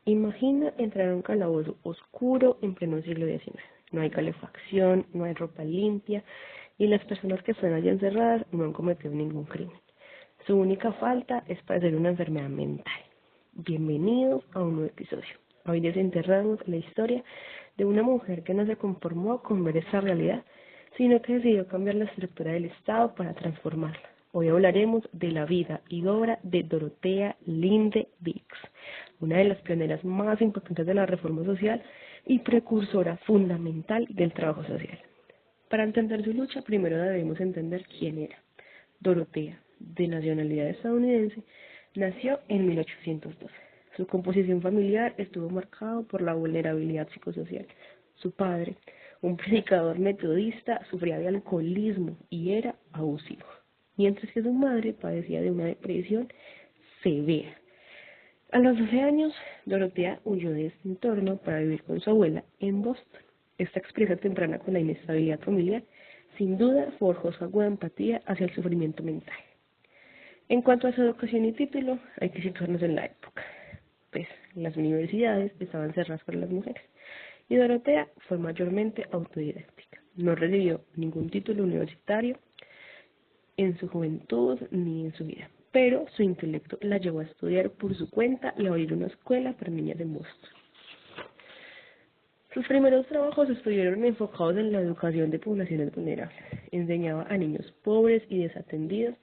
Imagina entrar a un calabozo oscuro en pleno siglo XIX. No hay calefacción, no hay ropa limpia y las personas que están allí encerradas no han cometido ningún crimen. Su única falta es padecer una enfermedad mental. Bienvenidos a un nuevo episodio. Hoy desenterramos la historia de una mujer que no se conformó con ver esta realidad, sino que decidió cambiar la estructura del Estado para transformarla. Hoy hablaremos de la vida y obra de Dorothea Linde Dix, una de las pioneras más importantes de la reforma social y precursora fundamental del trabajo social. Para entender su lucha, primero debemos entender quién era. Dorothea, de nacionalidad estadounidense, nació en 1812. Su composición familiar estuvo marcada por la vulnerabilidad psicosocial. Su padre, un predicador metodista, sufría de alcoholismo y era abusivo, mientras que su madre padecía de una depresión severa. A los 12 años, Dorothea huyó de este entorno para vivir con su abuela en Boston. Esta experiencia temprana con la inestabilidad familiar, sin duda, forjó su aguda empatía hacia el sufrimiento mental. En cuanto a su educación y título, hay que situarnos en la época. Pues las universidades estaban cerradas para las mujeres y Dorothea fue mayormente autodidáctica. No recibió ningún título universitario en su juventud ni en su vida, pero su intelecto la llevó a estudiar por su cuenta y a abrir una escuela para niñas en Boston. Sus primeros trabajos estuvieron enfocados en la educación de poblaciones vulnerables. Enseñaba a niños pobres y desatendidos,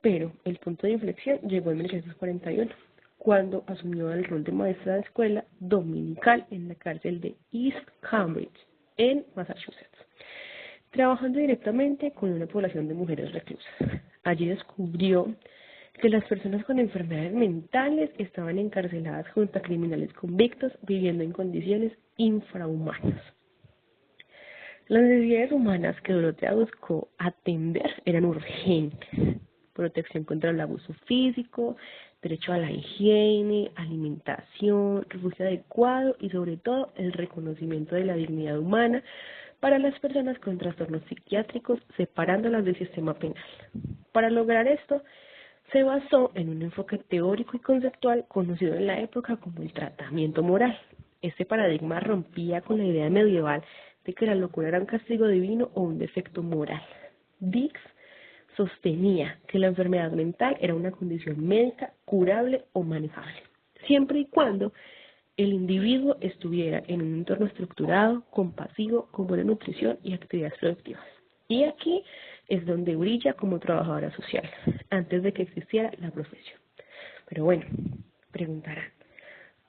pero el punto de inflexión llegó en 1941, cuando asumió el rol de maestra de escuela dominical en la cárcel de East Cambridge, en Massachusetts, trabajando directamente con una población de mujeres reclusas. Allí descubrió que las personas con enfermedades mentales estaban encarceladas junto a criminales convictos viviendo en condiciones infrahumanas. Las necesidades humanas que Dorothea buscó atender eran urgentes: protección contra el abuso físico, derecho a la higiene, alimentación, refugio adecuado y sobre todo el reconocimiento de la dignidad humana para las personas con trastornos psiquiátricos, separándolas del sistema penal. Para lograr esto, se basó en un enfoque teórico y conceptual conocido en la época como el tratamiento moral. Este paradigma rompía con la idea medieval de que la locura era un castigo divino o un defecto moral. Dix sostenía que la enfermedad mental era una condición médica curable o manejable, siempre y cuando el individuo estuviera en un entorno estructurado, compasivo, con buena nutrición y actividades productivas. Y aquí es donde brilla como trabajadora social, antes de que existiera la profesión. Pero bueno, preguntarán,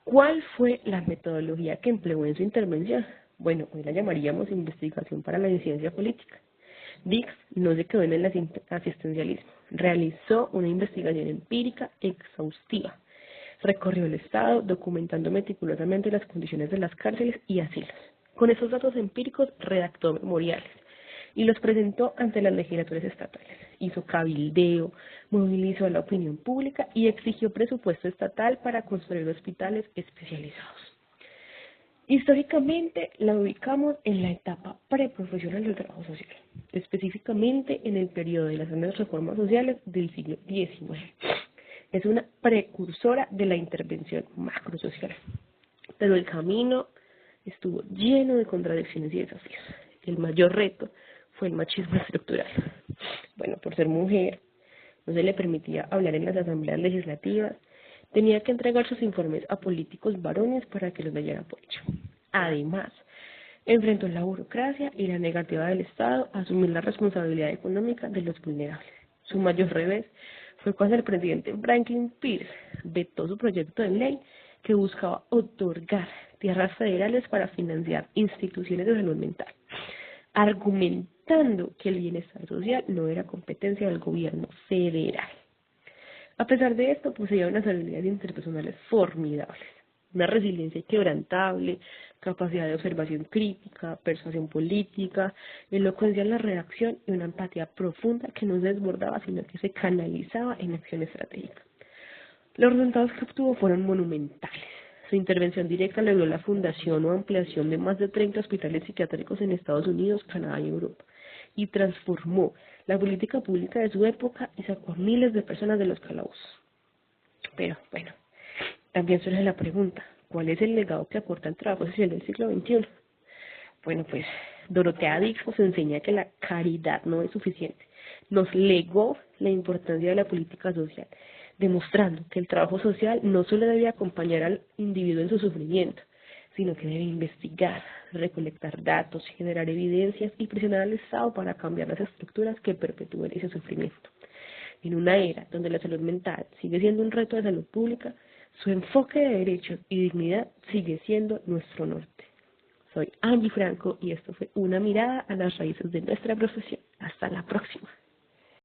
¿cuál fue la metodología que empleó en su intervención? Bueno, hoy la llamaríamos investigación para la ciencia política. Dix no se quedó en el asistencialismo, realizó una investigación empírica exhaustiva. Recorrió el Estado, documentando meticulosamente las condiciones de las cárceles y asilos. Con esos datos empíricos redactó memoriales y los presentó ante las legislaturas estatales. Hizo cabildeo, movilizó a la opinión pública y exigió presupuesto estatal para construir hospitales especializados. Históricamente la ubicamos en la etapa preprofesional del trabajo social, específicamente en el periodo de las grandes reformas sociales del siglo XIX. Es una precursora de la intervención macrosocial, pero el camino estuvo lleno de contradicciones y desafíos. El mayor reto fue el machismo estructural. Bueno, por ser mujer, no se le permitía hablar en las asambleas legislativas, tenía que entregar sus informes a políticos varones para que los leyeran por hecho. Además, enfrentó la burocracia y la negativa del Estado a asumir la responsabilidad económica de los vulnerables. Su mayor revés fue cuando el presidente Franklin Pierce vetó su proyecto de ley que buscaba otorgar tierras federales para financiar instituciones de salud mental, argumentando que el bienestar social no era competencia del gobierno federal. A pesar de esto, poseía unas habilidades interpersonales formidables, una resiliencia inquebrantable, capacidad de observación crítica, persuasión política, elocuencia en la redacción y una empatía profunda que no se desbordaba, sino que se canalizaba en acción estratégica. Los resultados que obtuvo fueron monumentales. Su intervención directa logró la fundación o ampliación de más de 30 hospitales psiquiátricos en Estados Unidos, Canadá y Europa, y transformó la política pública de su época y sacó a miles de personas de los calabozos. Pero bueno, también surge la pregunta, ¿Cuál es el legado que aporta el trabajo social del siglo XXI? Bueno, pues Dorotea Dix nos enseña que la caridad no es suficiente. Nos legó la importancia de la política social, demostrando que el trabajo social no solo debe acompañar al individuo en su sufrimiento, sino que debe investigar, recolectar datos, generar evidencias y presionar al Estado para cambiar las estructuras que perpetúen ese sufrimiento. En una era donde la salud mental sigue siendo un reto de salud pública, su enfoque de derechos y dignidad sigue siendo nuestro norte. Soy Angie Franco y esto fue una mirada a las raíces de nuestra profesión. Hasta la próxima.